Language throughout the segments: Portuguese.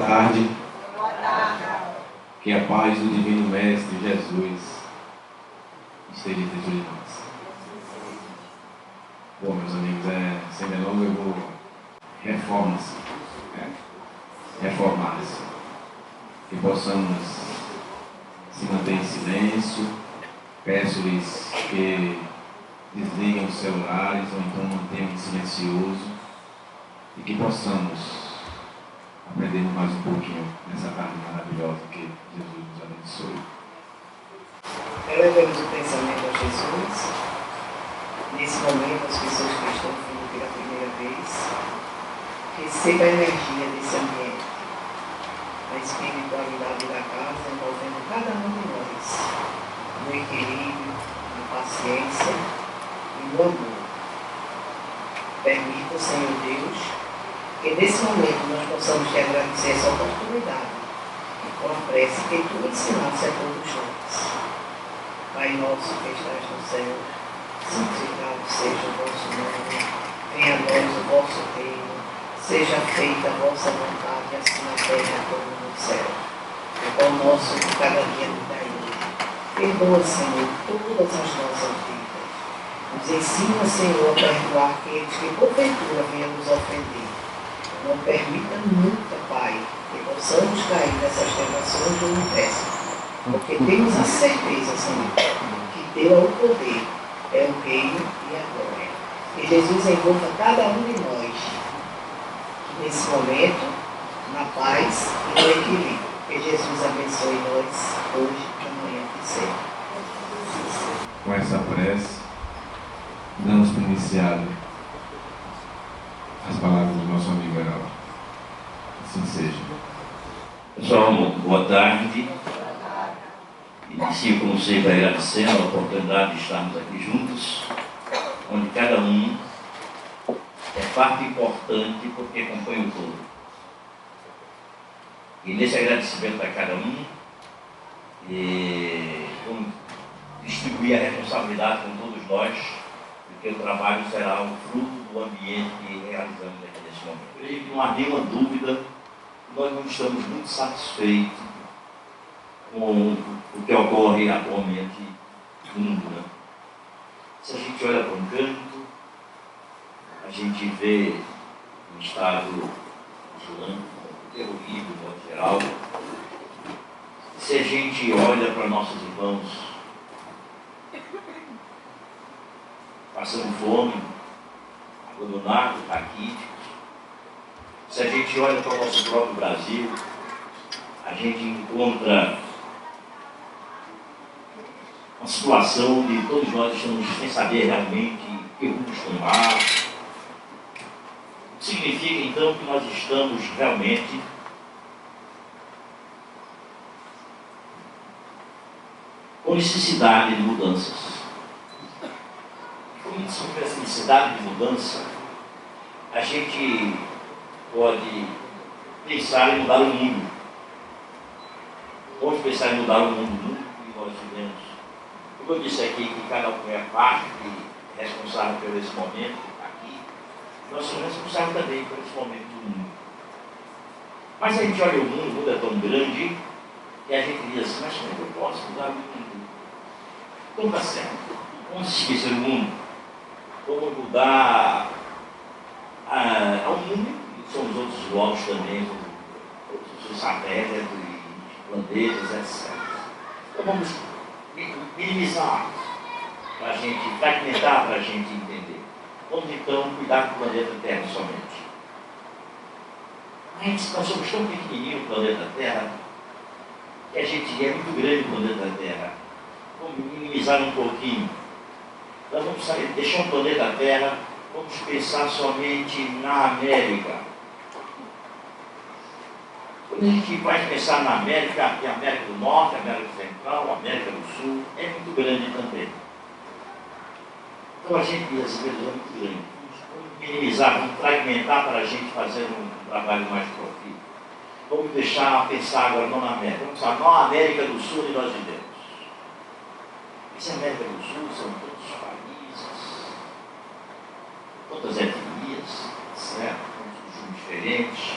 tarde. Que a paz do Divino Mestre Jesus esteja dentro de nós. Bom, meus amigos, sem delongas eu vou reformar-se. Que possamos se manter em silêncio. Peço-lhes que desliguem os celulares ou então mantenham silencioso e que possamos aprender mais um pouquinho nessa tarde maravilhosa que Jesus nos abençoe. Elevemos o pensamento a Jesus. Nesse momento, as pessoas que estão vindo pela primeira vez, receba a energia desse ambiente, a espiritualidade da casa envolvendo cada um de nós, no equilíbrio, na paciência e no amor. Permita, Senhor Deus, que nesse momento nós possamos te agradecer essa oportunidade e com a prece que tu ensinaste a todos nós. Pai nosso que estás no céu, santificado seja o vosso nome, venha a nós o vosso reino, seja feita a vossa vontade, assim na terra como no céu. O pão nosso de cada dia nos dai hoje. Perdoa, Senhor, todas as nossas vidas. Nos ensina, Senhor, a perdoar aqueles que porventura venham nos ofender. Não permita nunca, Pai, que possamos cair nessas tentações do universo, porque temos a certeza, Senhor, que Teu é o poder, é o reino e a glória. Que Jesus envolva cada um de nós, nesse momento, na paz e no equilíbrio. Que Jesus abençoe nós, hoje, amanhã e sempre. Com essa prece, damos por iniciado as palavras do nosso amigo Heraldo. Assim seja. Pessoal, boa tarde. Inicio, como sempre, agradecendo a oportunidade de estarmos aqui juntos, onde cada um é parte importante porque compõe o todo. E nesse agradecimento a cada um, vamos distribuir a responsabilidade com todos nós, porque o trabalho será o fruto do ambiente que realizamos aqui nesse momento. Eu creio que não há nenhuma dúvida, nós não estamos muito satisfeitos com o que ocorre atualmente no mundo. Né? Se a gente olha para um canto, a gente vê um estado islâmico, terrorismo, de modo geral. Se a gente olha para nossos irmãos passando fome, abandonados, raquíticos, se a gente olha para o nosso próprio Brasil, a gente encontra uma situação onde todos nós estamos sem saber realmente que rumos tomar. Significa então que nós estamos realmente com necessidade de mudanças. Como sobre essa necessidade de mudança, a gente pode pensar em mudar o mundo. Vamos pensar em mudar o mundo que nós vivemos. Como eu disse aqui, que cada um é parte responsável por esse momento aqui, nós somos responsáveis também por esse momento do mundo. Mas a gente olha o mundo é tão grande, que a gente diz assim, mas como é que eu posso mudar o mundo? Como está certo? Vamos esquecer o mundo. Vamos mudar ao mundo, que são os outros globos também, os satélites, planetas, etc. Então vamos minimizar, para a gente fragmentar, para a gente entender. Vamos então cuidar do planeta Terra somente. Mas nós somos tão pequenininhos no planeta Terra, que a gente é muito grande no planeta Terra. Vamos minimizar um pouquinho. Nós vamos deixar o planeta Terra, vamos pensar somente na América. Quando a gente vai pensar na América, tem a América do Norte, a América Central, a América do Sul, é muito grande também. Então a gente diz assim, é muito grande. Vamos minimizar, vamos fragmentar para a gente fazer um trabalho mais profundo. Vamos deixar pensar agora não na América, vamos pensar não na América do Sul onde nós vivemos. Essa América do Sul são todos os países, todas as etnias, certo? Todos diferentes.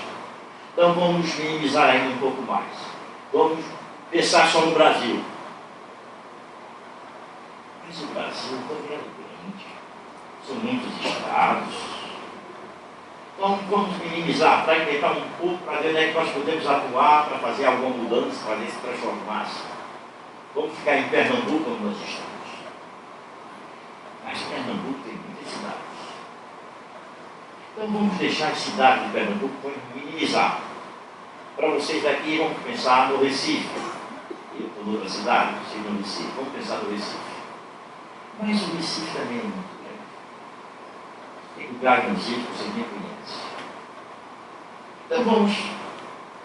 Então vamos minimizar ainda um pouco mais. Vamos pensar só no Brasil. Mas o Brasil também é grande. São muitos estados. Então vamos minimizar, para inventar um pouco, para ver onde é que nós podemos atuar, para fazer alguma mudança, para fazer se transformar-se. Vamos ficar em Pernambuco, onde nós estamos. Mas Pernambuco tem muitas cidades. Então vamos deixar as cidades de Pernambuco, vamos minimizar. Para vocês daqui, vamos pensar no Recife. Eu estou em outra cidade, vocês no Recife. Vamos pensar no Recife. Mas o Recife também é muito grande. Tem lugar no Recife que vocês nem conhecem. Então vamos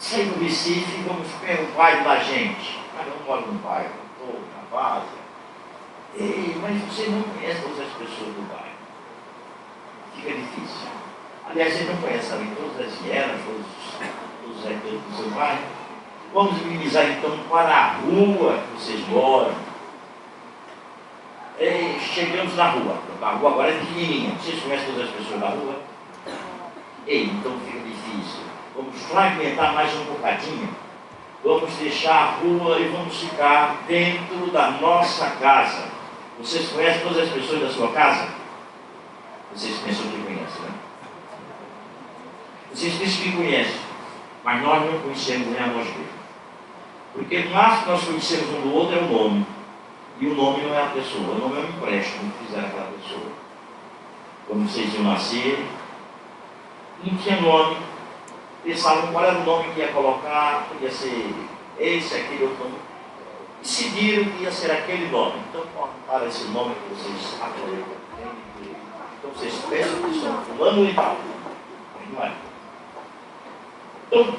sair do Recife e vamos ver o bairro da gente. Ah, eu moro no bairro, estou na Várzea. Ei, mas você não conhece todas as pessoas do bairro. Fica difícil. Aliás, você não conhece também todas as vielas, todos os habitantes do seu bairro. Vamos minimizar então para a rua que vocês moram. Ei, chegamos na rua. A rua agora é pequenininha. Vocês conhecem todas as pessoas da rua? Ei, então fica difícil. Vamos fragmentar mais um bocadinho. Vamos deixar a rua e vamos ficar dentro da nossa casa. Vocês conhecem todas as pessoas da sua casa? Vocês pensam que conhecem, né? Vocês pensam que conhecem, mas nós não conhecemos nem a nós mesmos. Porque o máximo que nós conhecemos um do outro é o nome. E o nome não é a pessoa, o nome é um empréstimo que fizeram aquela pessoa. Quando vocês iam nascer, não tinha nome. Pensavam qual era o nome que ia colocar, podia ser esse, aquele outro nome. Decidiram que ia ser aquele nome. Então, colocaram esse nome que vocês acolheram. Então, vocês pensam que são fulano e tal. Mas não é. Então,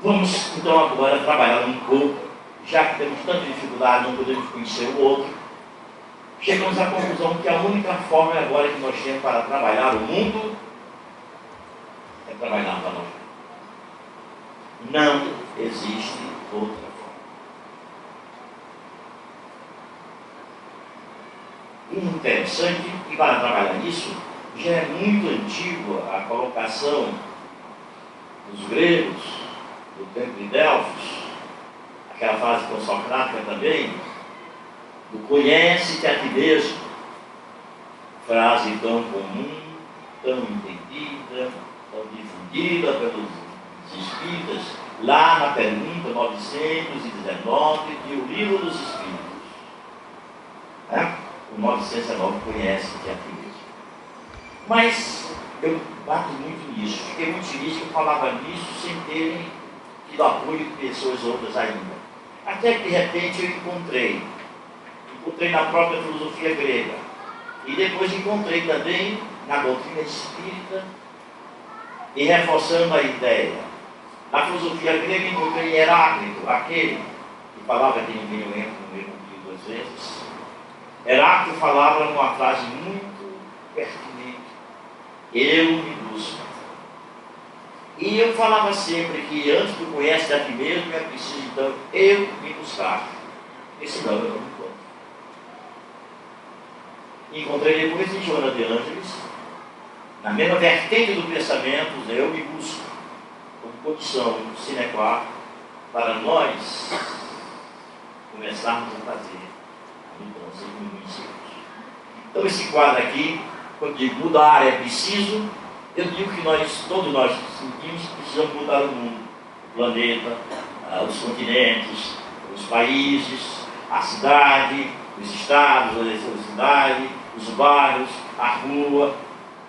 vamos então agora trabalhar um pouco, já que temos tanta dificuldade, não podemos conhecer o outro. Chegamos à conclusão que a única forma agora que nós temos para trabalhar o mundo é trabalhar para nós. Não existe outra forma. E interessante que para trabalhar nisso, já é muito antigo a colocação dos gregos, do tempo de Delfos, aquela frase consocrática também, do conhece-te a ti mesmo, frase tão comum, tão entendida, tão difundida pelos espíritas, lá na pergunta 919 do Livro dos Espíritos. O 919 conhece-te a ti mesmo. Mas eu bato muito nisso, fiquei muito feliz que eu falava nisso sem terem tido apoio de pessoas outras ainda. Até que de repente eu encontrei na própria filosofia grega, e depois encontrei também na doutrina espírita, e reforçando a ideia. Na filosofia grega encontrei Heráclito, aquele que falava que ninguém entra no mesmo dia duas vezes. Heráclito falava numa frase muito pertinente: eu me busco. E eu falava sempre que antes de conhecer a ti mesmo, é preciso então eu me buscar. Porque senão eu não me encontro. Encontrei depois em Joana de Ângeles, na mesma vertente do pensamento, eu me busco, como condição sine qua para nós começarmos a fazer a mudança que conhecemos. Então esse quadro aqui, quando digo mudar é preciso, eu digo que todos nós sentimos que precisamos mudar o mundo, o planeta, os continentes, os países, a cidade, os estados, a cidade, os bairros, a rua,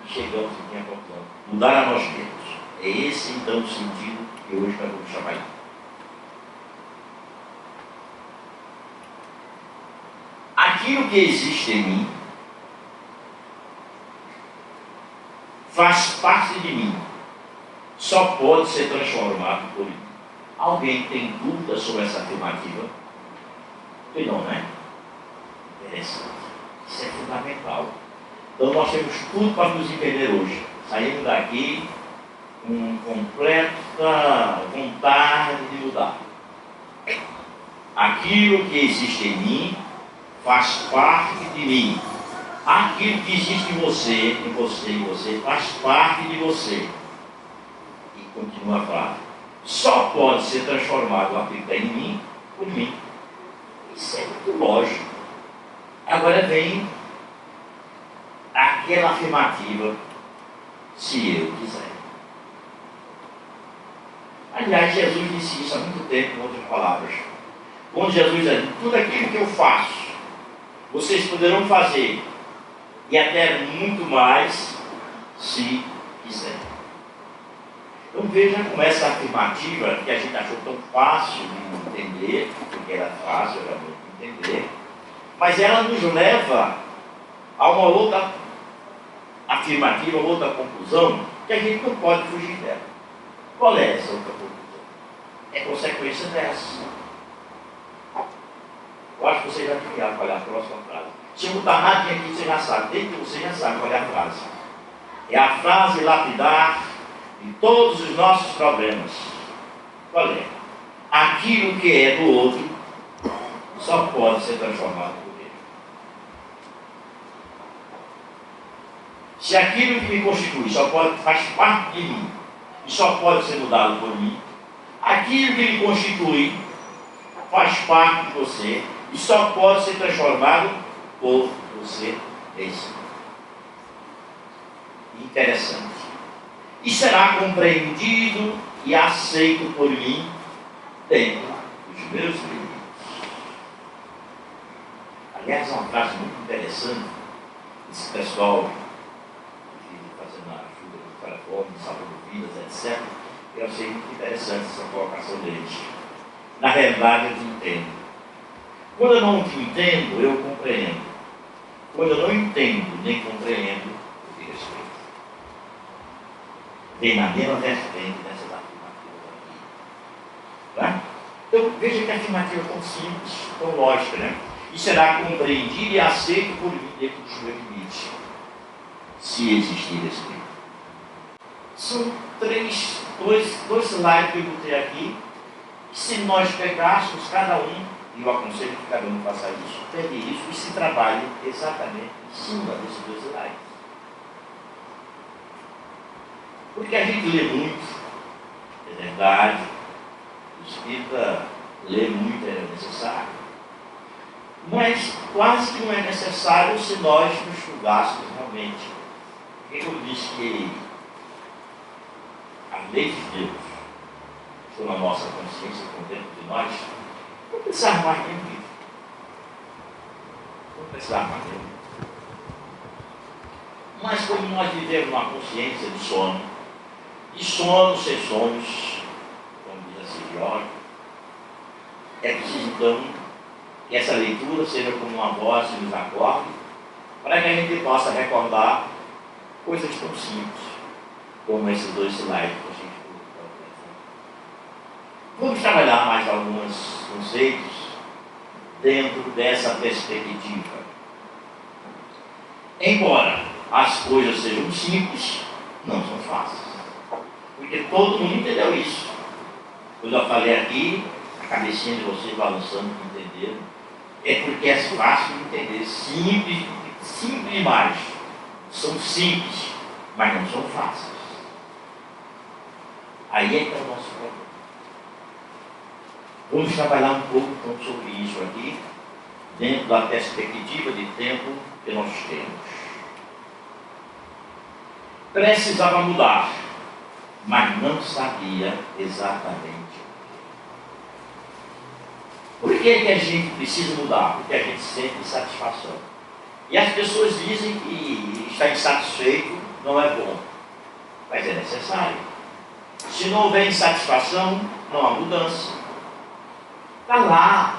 e chegamos aqui a conclusão. Mudar a nós mesmos. É esse então o sentido que hoje nós vamos chamar. Aquilo que existe em mim faz parte de mim, só pode ser transformado por mim. Alguém tem dúvida sobre essa afirmativa? Não, né? Interessante. Isso é fundamental. Então nós temos tudo para nos entender hoje. Saímos daqui com completa vontade de mudar. Aquilo que existe em mim faz parte de mim. Aquilo que existe em você, faz parte de você. E continua a frase: só pode ser transformado aquilo que está em mim, por mim. Isso é muito lógico. Agora vem aquela afirmativa: se eu quiser. Aliás, Jesus disse isso há muito tempo, em outras palavras. Quando Jesus diz: tudo aquilo que eu faço, vocês poderão fazer, e até muito mais, se quiser. Então veja como essa afirmativa, que a gente achou tão fácil de entender, porque era fácil realmente de entender, mas ela nos leva a uma outra afirmativa, uma outra conclusão, que a gente não pode fugir dela. Qual é essa outra conclusão? É consequência dessa. Eu acho que você já adivinhou qual é a próxima frase. Se eu botar nada aqui, você já sabe. Dentro de você já sabe qual é a frase. É a frase lapidar de todos os nossos problemas. Qual é? Aquilo que é do outro só pode ser transformado por ele. Se aquilo que me constitui faz parte de mim e só pode ser mudado por mim, aquilo que lhe constitui faz parte de você e só pode ser transformado por você mesmo. Interessante. E será compreendido e aceito por mim dentro dos meus limites. Aliás, é uma frase muito interessante. Esse pessoal que vive fazendo a ajuda do telefone, salvando vidas, etc. Eu achei muito interessante essa colocação deles. Na realidade, eu te entendo. Quando eu não te entendo, eu compreendo. Quando eu não entendo nem compreendo, eu te respeito. Vem na mesma vertente dessas afirmativas aqui. Tá? Então, veja que a afirmativa é tão simples, tão lógica, né? E será compreendido e aceito por mim dentro dos meus limites, se existir respeito. São dois slides que eu botei aqui. Se nós pegássemos cada um, e eu aconselho que cada um faça isso, pegue isso e se trabalhe exatamente em cima desses dois slides. Porque a gente lê muito, é verdade, o espírita lê muito, é necessário, mas quase que não é necessário se nós nos estudássemos realmente. Porque eu disse que as leis de Deus estão na nossa consciência, estão dentro de nós, não precisamos mais de livro. Não precisamos mais de livro. Mas como nós vivemos uma consciência de sono sem sonhos, como diz a Silvia, é preciso então que essa leitura seja como uma voz que nos acorde, para que a gente possa recordar coisas tão simples como esses dois slides que a gente colocou. Vamos trabalhar mais alguns conceitos dentro dessa perspectiva. Embora as coisas sejam simples, não são fáceis. Porque todo mundo entendeu isso. Quando eu falei aqui, a cabecinha de vocês balançando para entender, é porque é fácil de entender. Simples demais. São simples, mas não são fáceis. Aí é que é o nosso problema. Vamos trabalhar um pouco então sobre isso aqui, dentro da perspectiva de tempo que nós temos. Precisava mudar, mas não sabia exatamente o que. Por que a gente precisa mudar? Porque a gente sente insatisfação. E as pessoas dizem que estar insatisfeito não é bom, mas é necessário. Se não houver insatisfação, não há mudança. Está lá,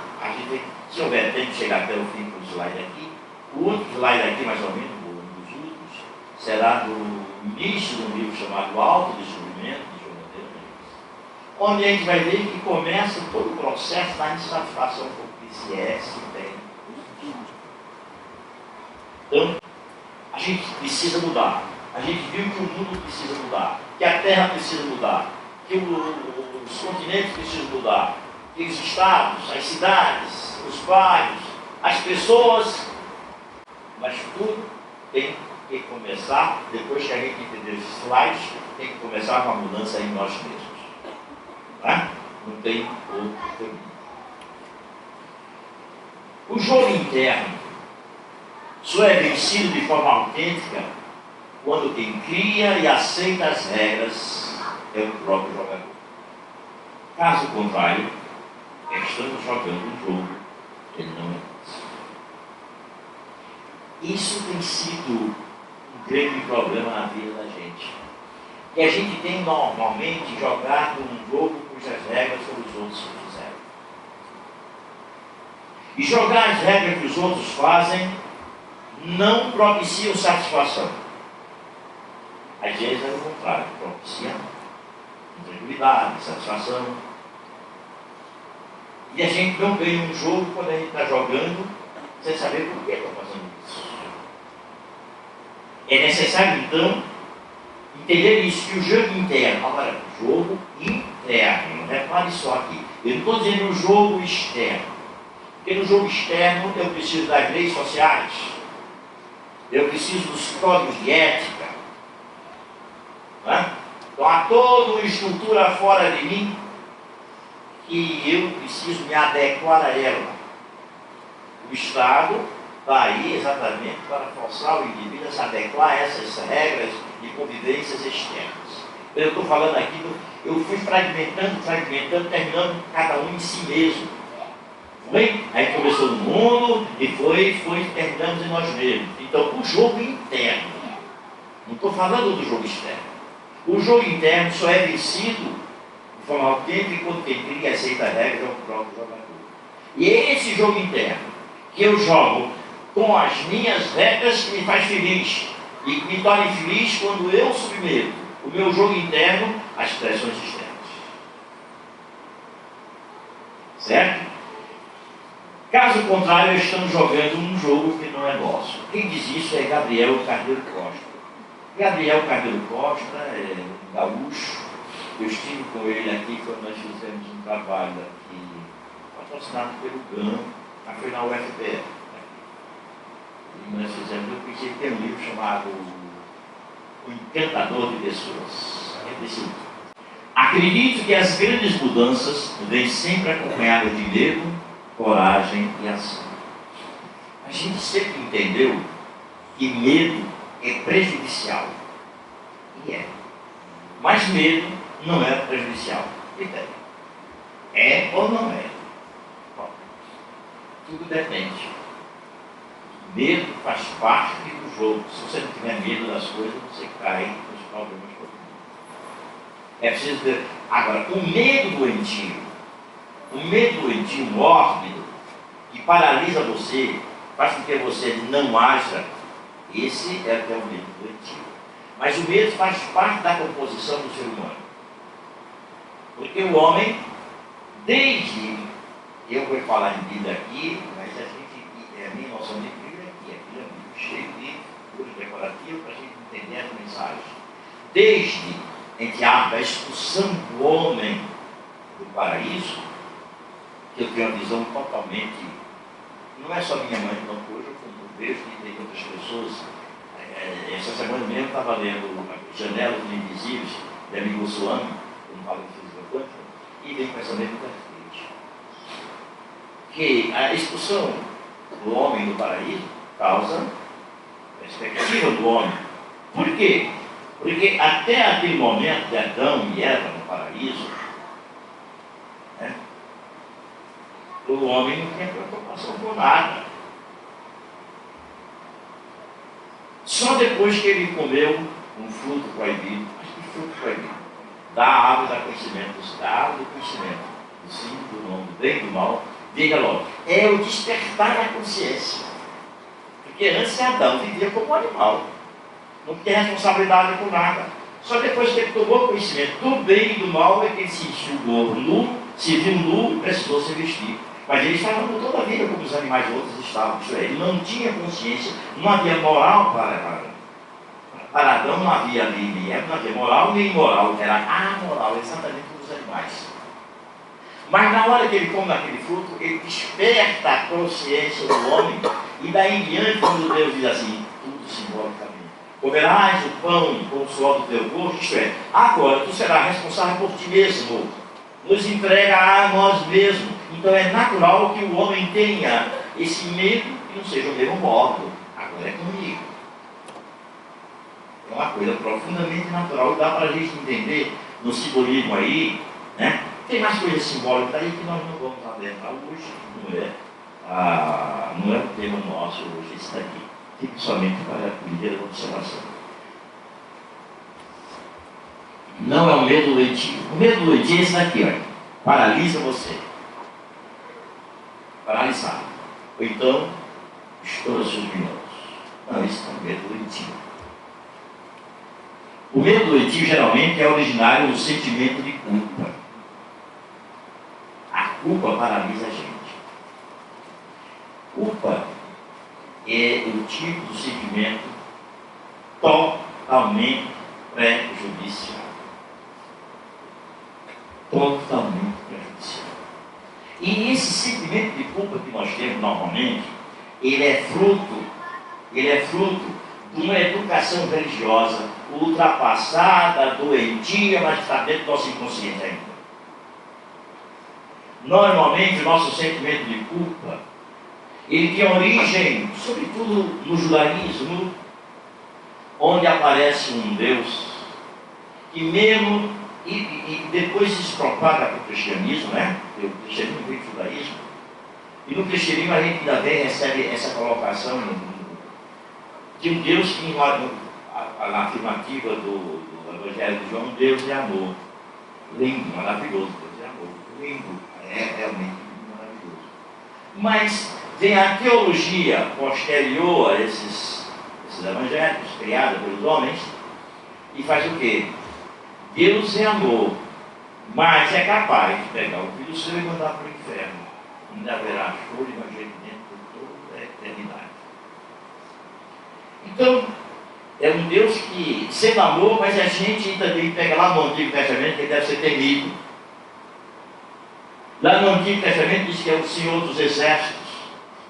se houver tempo de chegar até o fim do slide aqui, o outro slide aqui, mais ou menos, um dos últimos, será do início de um livro chamado Autodescobrimento, de João Monteiro, onde a gente vai ver que começa todo o processo da insatisfação com o que se é, se tem. Então, a gente precisa mudar. A gente viu que o mundo precisa mudar, que a Terra precisa mudar, que os continentes precisam mudar, que os estados, as cidades, os bairros, as pessoas, mas tudo tem tem que começar, depois que a gente entender esses slides, tem que começar uma mudança em nós mesmos. Tá? Não tem outro caminho. O jogo interno só é vencido de forma autêntica quando quem cria e aceita as regras é o próprio jogador. Caso contrário, estamos jogando um jogo que ele não é nosso. Isso tem sido um grande problema na vida da gente. Que a gente tem normalmente jogado um jogo cujas regras foram os outros que fizeram. E jogar as regras que os outros fazem não propiciam satisfação. Às vezes é o contrário, propicia tranquilidade, satisfação. E a gente não ganha um jogo quando a gente está jogando sem saber por que está fazendo isso. É necessário, então, entender isso, que o jogo interno, agora, jogo interno, repare só aqui, eu não estou dizendo o jogo externo, porque no jogo externo eu preciso das leis sociais, eu preciso dos códigos de ética, né? Então há toda uma estrutura fora de mim que eu preciso me adequar a ela. O Estado está aí exatamente para forçar o indivíduo a se adequar a essas regras de convivências externas. Eu estou falando aqui, eu fui fragmentando, terminando cada um em si mesmo. Foi? Aí começou no mundo e terminamos em nós mesmos. Então, o jogo interno, não estou falando do jogo externo. O jogo interno só é vencido de forma autêntica quando quem cria e aceita a regra é o próprio jogador. E é esse jogo interno que eu jogo com as minhas regras que me faz feliz e que me torna feliz quando eu submeto o meu jogo interno às pressões externas. Certo? Caso contrário, estamos jogando um jogo que não é nosso. Quem diz isso é Gabriel Carneiro Costa. Gabriel Carneiro Costa é um gaúcho. Eu estive com ele aqui quando nós fizemos um trabalho aqui, patrocinado pelo GAN, foi na UFPR. E nós fizemos, eu pensei que tem um livro chamado O Encantador de Pessoas. Acredito que as grandes mudanças vêm sempre acompanhadas de medo, coragem e ação. A gente sempre entendeu que medo é prejudicial. E é. Mas medo não é prejudicial. E tem. É ou não é? Bom, tudo depende. Medo faz parte do jogo. Se você não tiver medo das coisas, você cai nos problemas todos. É preciso ter. Agora, o medo doentio mórbido, que paralisa você, faz com que você não haja, esse é até o medo doentio. Mas o medo faz parte da composição do ser humano. Porque o homem, desde, eu vou falar em Bíblia aqui, mas a minha noção de Bíblia aqui, é Bíblia cheio de coisas decorativas para a gente entender as mensagens. Desde, entre aspas, a expulsão do homem do paraíso, que eu tenho uma visão totalmente, não é só minha mãe, não, hoje eu vejo que tem outras pessoas. Essa semana mesmo eu estava lendo Janelas Invisíveis, de Amigo Suami, eu não falo de física quântica, e vem com essa mesma característica. Que a expulsão do homem do paraíso causa a expectativa do homem. Por quê? Porque até aquele momento de Adão e Eva no paraíso, né, o homem não tinha preocupação com nada. Só depois que ele comeu um fruto proibido, mas que fruto proibido? Da árvore do conhecimento, do sim, do não, do bem e do mal, veja logo, é o despertar da consciência. Porque antes Adão vivia como um animal, não tinha responsabilidade por nada. Só depois que ele tomou conhecimento do bem e do mal é que ele se enxugou nu, se viu nu e precisou se vestir. Mas ele estava toda a vida como os animais outros estavam. Isso é, ele não tinha consciência, não havia moral para Adão, não havia ali nem Eva, não havia moral nem imoral, era amoral, exatamente como os animais. Mas na hora que ele come aquele fruto, ele desperta a consciência do homem, e daí em diante, quando Deus diz assim, tudo simbolicamente, Comerás o pão com o suor do teu corpo, isto é, agora tu serás responsável por ti mesmo. Nos entrega a nós mesmos. Então é natural que o homem tenha esse medo e não seja o mesmo modo. Agora é comigo. É uma coisa profundamente natural e dá para a gente entender no simbolismo aí, né? Tem mais coisas simbólicas aí que nós não vamos adentrar hoje, não é o tema nosso hoje, esse daqui. Fique somente para a primeira observação. Não é o medo doentio. O medo doentio é esse daqui, olha. Paralisa você. Paralisado. Ou então, estoura seus minutos. Não, isso não é medo doentio. O medo doentio geralmente é originário do sentimento de culpa. A culpa paralisa a gente. Culpa é o tipo de sentimento totalmente prejudicial. Totalmente prejudicial. E esse sentimento de culpa que nós temos normalmente, ele é fruto de uma educação religiosa ultrapassada, doentia, mas está dentro do nosso inconsciente ainda. Normalmente o nosso sentimento de culpa, ele tem origem, sobretudo no judaísmo, onde aparece um Deus que mesmo, e depois se propaga para o cristianismo, né? O cristianismo vem do judaísmo, e no cristianismo a gente ainda recebe essa colocação de um Deus que, na afirmativa do Evangelho de João, um Deus de amor. Lindo, maravilhoso, Deus de amor. Lindo, é realmente maravilhoso. Mas vem a teologia posterior a esses evangelhos, criada pelos homens, e faz o quê? Deus é amor, mas é capaz de pegar o filho seu e mandar para o inferno. Ainda haverá choro e ranger-dentro por toda a eternidade. Então, é um Deus que, sendo amor, mas a gente também pega lá no Antigo Testamento que ele deve ser temido. Lá no Antigo Testamento diz que é o Senhor dos Exércitos.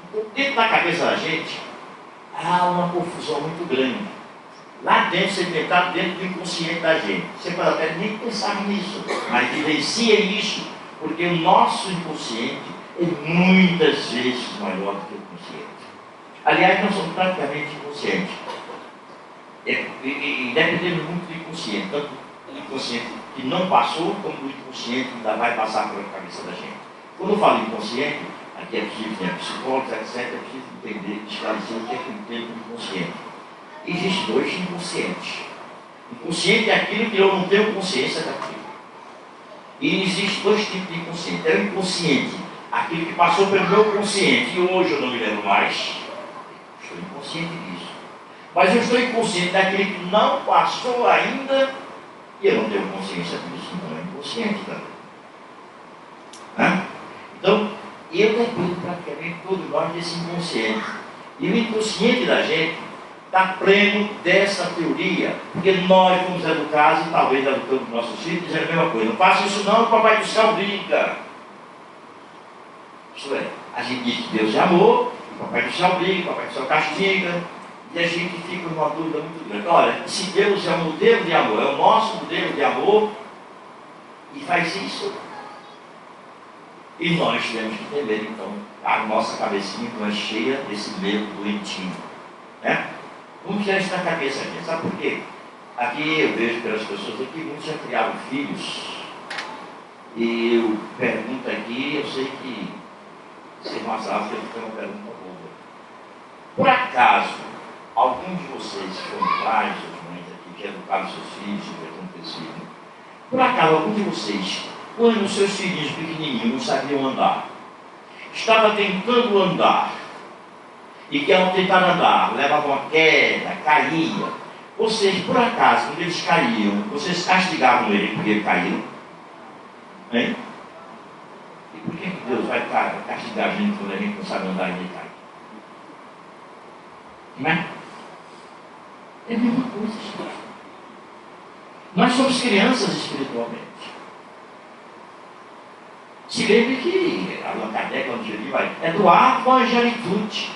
Então, dentro da cabeça da gente, há uma confusão muito grande. Lá dentro, sedimentado dentro do inconsciente da gente. Você pode até nem pensar nisso, mas vivencia isso, porque o nosso inconsciente é muitas vezes maior do que o consciente. Aliás, nós somos praticamente inconscientes. E dependemos muito do inconsciente, tanto do inconsciente que não passou, como do inconsciente que ainda vai passar pela cabeça da gente. Quando eu falo inconsciente, aqui é preciso, né, psicólogos, etc., é preciso entender, esclarecer o que é que eu entendo do inconsciente. Existem dois inconscientes. Inconsciente é aquilo que eu não tenho consciência daquilo. E existem dois tipos de inconsciente. É o inconsciente, aquilo que passou pelo meu consciente e hoje eu não me lembro mais. Estou inconsciente disso. Mas eu estou inconsciente daquele que não passou ainda e eu não tenho consciência disso. Então é inconsciente também. Então, eu dependo praticamente todos nós desse inconsciente. E o inconsciente da gente está pleno dessa teoria, porque nós fomos educados e talvez educamos nossos filhos dizendo a mesma coisa. Não faça isso não, o Papai do Céu briga. Isto é, a gente diz que Deus é amor, o Papai do Céu briga, o Papai do Céu castiga, e a gente fica numa dúvida muito grande. Olha, se Deus é um modelo de amor, é o nosso modelo de amor, e faz isso, e nós temos que entender, então, a nossa cabecinha não é cheia desse medo doentio, né? Vamos tirar isso da cabeça aqui, sabe por quê? Aqui eu vejo pelas pessoas aqui, muitos já criaram filhos, e eu pergunto aqui, eu sei que ser mais rápido, eu tenho uma pergunta boa. Por acaso, algum de vocês que foram pais ou mães aqui, que educaram seus filhos, que acontecido, por acaso, algum de vocês, quando os seus filhinhos pequenininhos não sabiam andar, estava tentando andar, e que ao tentar andar, levavam uma queda, caía, vocês, por acaso, quando eles caíam, vocês castigavam ele porque eles caíram? Hein? E por que Deus vai castigar a gente quando a gente não sabe andar e nem cai? Não é? É a mesma coisa, gente. Nós somos crianças espiritualmente. Se lembre que Allan Kardec, onde ele vai, é do ato à angelitude.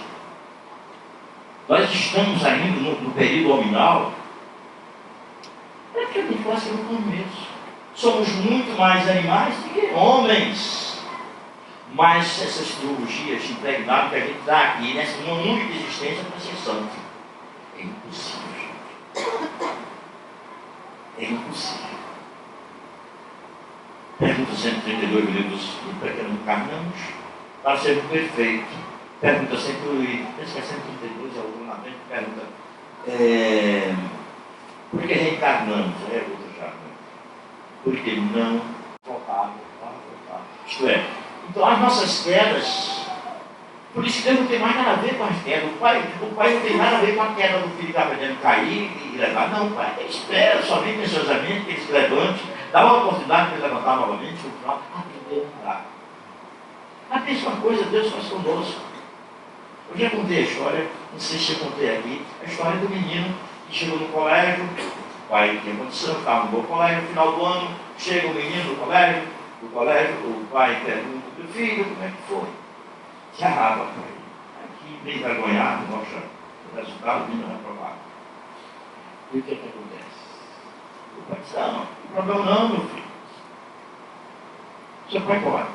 Nós estamos ainda no período hominal, praticamente quase que no começo. Somos muito mais animais do que homens. Mas essas teologias impregnadas que a gente está aqui, nessa uma única existência para ser santo, é impossível, gente. É impossível. Pergunta 132 do livro do Pequeno Encarnamos, para ser perfeito. Pergunta 132, é o na frente, pergunta, por que reencarnamos? É outro já, né? Porque não voltar. Isto é, então as nossas quedas, por isso que Deus não tem mais nada a ver com as quedas. O pai não tem nada a ver com a queda do filho que está aprendendo cair e levar. Não, o pai ele espera somente ansiosamente que ele se levante, dá uma oportunidade para ele levantar novamente, no final, aprender a andar. A mesma coisa Deus faz conosco. Eu já contei a história, não sei se eu contei aqui, a história do menino que chegou no colégio, o pai tinha condição, estava no bom colégio, no final do ano, chega o menino do colégio, o pai pergunta do filho, como é que foi? Se arraba para ele. Aqui, bem envergonhado, mostra o resultado, o menino reprovado. E o que acontece? O pai diz, não problema não, meu filho. Seu pai pode.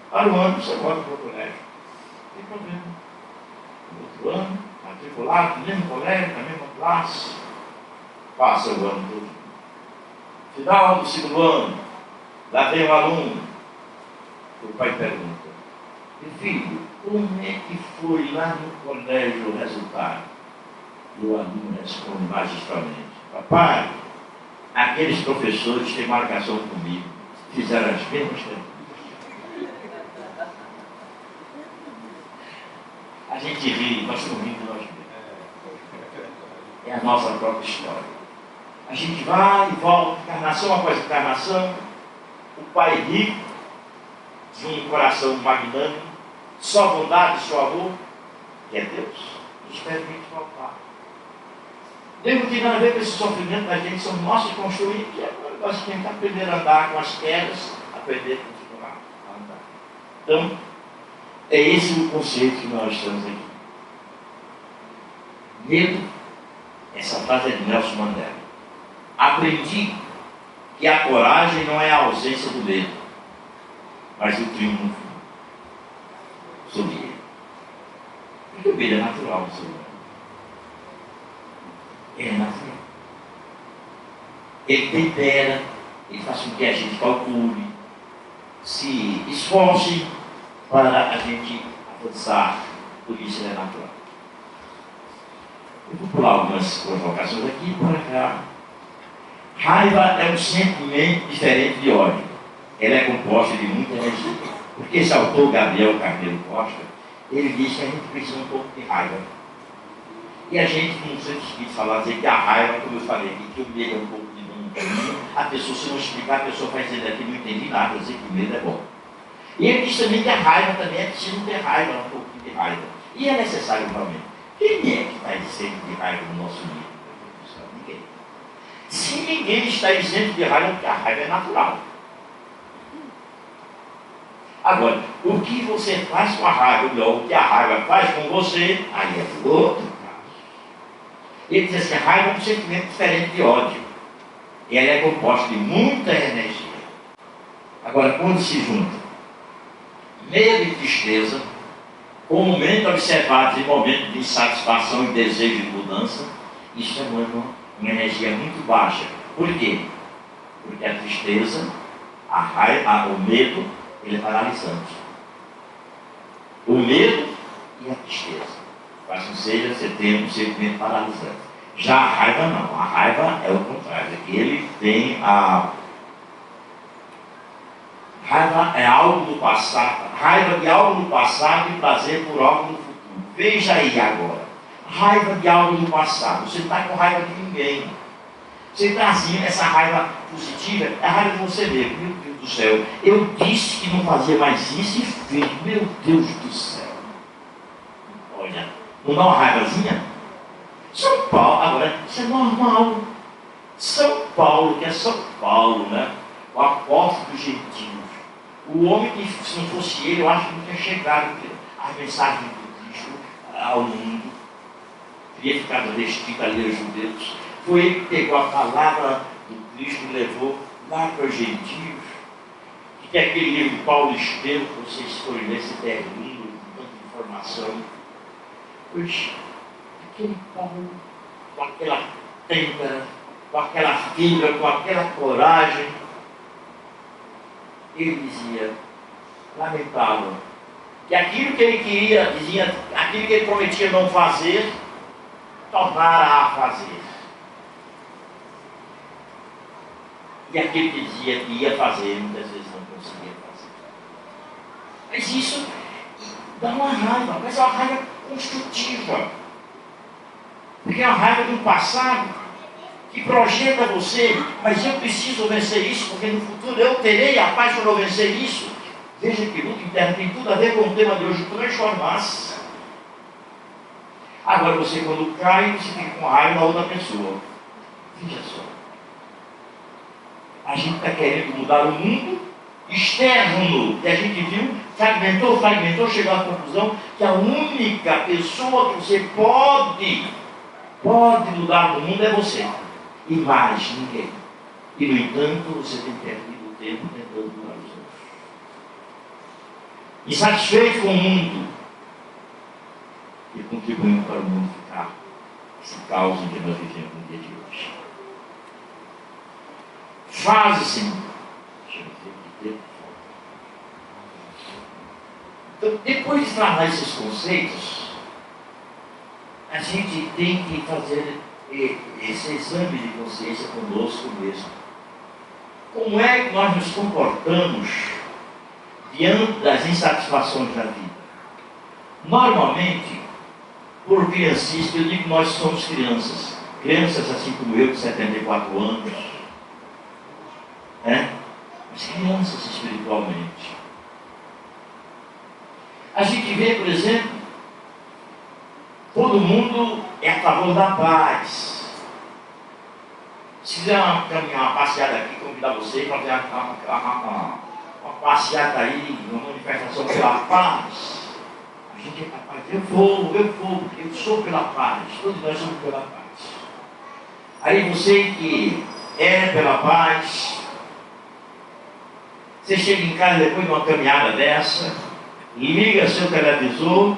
Para o ano, você volta para o colégio. Não tem problema. No outro ano, matriculado, no mesmo colégio, na mesma classe. Passa o ano todo. Final do segundo ano, lá vem o aluno. O pai pergunta, filho, como é que foi lá no colégio o resultado? E o aluno responde magistralmente, papai, aqueles professores têm marcação comigo, fizeram as mesmas perguntas. A gente ri, nós estamos rindo de nós mesmos. É a nossa própria história. A gente vai e volta, encarnação após encarnação, o pai rico, de um coração magnânimo, só bondade, só amor, que é Deus, nos permite voltar. Deus não tem nada a ver com esse sofrimento da gente, são nossos construídos, e agora nós temos que aprender a andar com as quedas, aprender a continuar a andar. Então, é esse o conceito que nós estamos aqui. Medo, essa frase é de Nelson Mandela. Aprendi que a coragem não é a ausência do medo, mas o triunfo sobre ele. Porque o medo é natural no ser humano. Ele é natural. Ele tempera, ele faz com que a gente calcule, se esforce para a gente avançar. Por isso ele é natural. Eu vou pular algumas provocações aqui e para cá. Raiva é um sentimento diferente de ódio. Ela é composta de muita energia. Porque esse autor, Gabriel Carneiro Costa, ele diz que a gente precisa um pouco de raiva. E a gente não sente espírito falar, dizer que a raiva, como eu falei aqui, que o medo é um pouco de bom. A pessoa, se não explicar, a pessoa vai dizer aqui, não entendi nada, dizer que o medo é bom. E ele diz também que a raiva também é preciso ter raiva, um pouquinho de raiva. E é necessário realmente. Quem é que está isento de raiva no nosso meio? Ninguém. Se ninguém está isento de raiva, porque a raiva é natural. Agora, o que você faz com a raiva, ou o que a raiva faz com você, aí é outro caso. Ele diz assim, a raiva é um sentimento diferente de ódio. E ela é composta de muita energia. Agora, quando se junta medo e tristeza, comumente observados em momentos de insatisfação e desejo de mudança, isso é uma energia muito baixa. Por quê? Porque a tristeza, a raiva, o medo, ele é paralisante. O medo e a tristeza faz com que você tenha um sentimento paralisante. Já a raiva não. A raiva é o contrário. Ele tem a raiva é algo do passado, raiva de algo do passado e prazer por algo no futuro. Veja aí agora. Raiva de algo do passado. Você não está com raiva de ninguém. Você está assim, essa raiva positiva, é a raiva de você mesmo. Meu Deus do céu, eu disse que não fazia mais isso e fez. Meu Deus do céu. Olha, não dá uma raivazinha? São Paulo, agora, isso é normal. São Paulo, que é São Paulo, né? O apóstolo dos gentios. O homem que, se não fosse ele, eu acho que não tinha chegado a mensagem do Cristo ao mundo. teria ficado restrito ali aos judeus. Foi ele que pegou a palavra do Cristo e levou lá para os gentios. Que é aquele livro de Paulo Estevão, que vocês forem ler, se der lindo, com tanta informação. Pois, aquele Paulo, com aquela têmpera, com aquela fibra, com aquela coragem, ele dizia, lamentável, que aquilo que ele queria, dizia, aquilo que ele prometia não fazer, tornara a fazer. E aquilo que dizia que ia fazer, muitas vezes não conseguia fazer. Mas isso dá uma raiva, mas é uma raiva construtiva. Porque é uma raiva do passado que projeta você, mas eu preciso vencer isso, porque no futuro eu terei a paz quando eu vencer isso. Veja que luta interna tem tudo a ver com o tema de hoje, transformar-se. Agora você quando cai, você fica com raiva da outra pessoa. Veja só. A gente está querendo mudar o mundo externo, que a gente viu, fragmentou, chegou à conclusão que a única pessoa que você pode mudar no mundo é você. E mais ninguém. E no entanto, você tem perdido o tempo tentando mudar os outros. Insatisfeito com o mundo, e contribuindo para o mundo ficar esse caos em que nós vivemos no dia de hoje. Fase-se. Então, depois de trabalhar esses conceitos, a gente tem que fazer esse exame de consciência conosco mesmo. Como é que nós nos comportamos diante das insatisfações da vida? Normalmente, por criancista, eu digo que nós somos crianças. Crianças assim como eu, de 74 anos. Mas crianças espiritualmente. A gente vê, por exemplo, todo mundo é a favor da paz. Se fizer uma passeada aqui, convidar você para fazer uma passeada aí, uma manifestação pela paz. A gente é capaz de eu sou pela paz. Todos nós somos pela paz. Aí você que é pela paz, você chega em casa depois de uma caminhada dessa, liga seu televisor,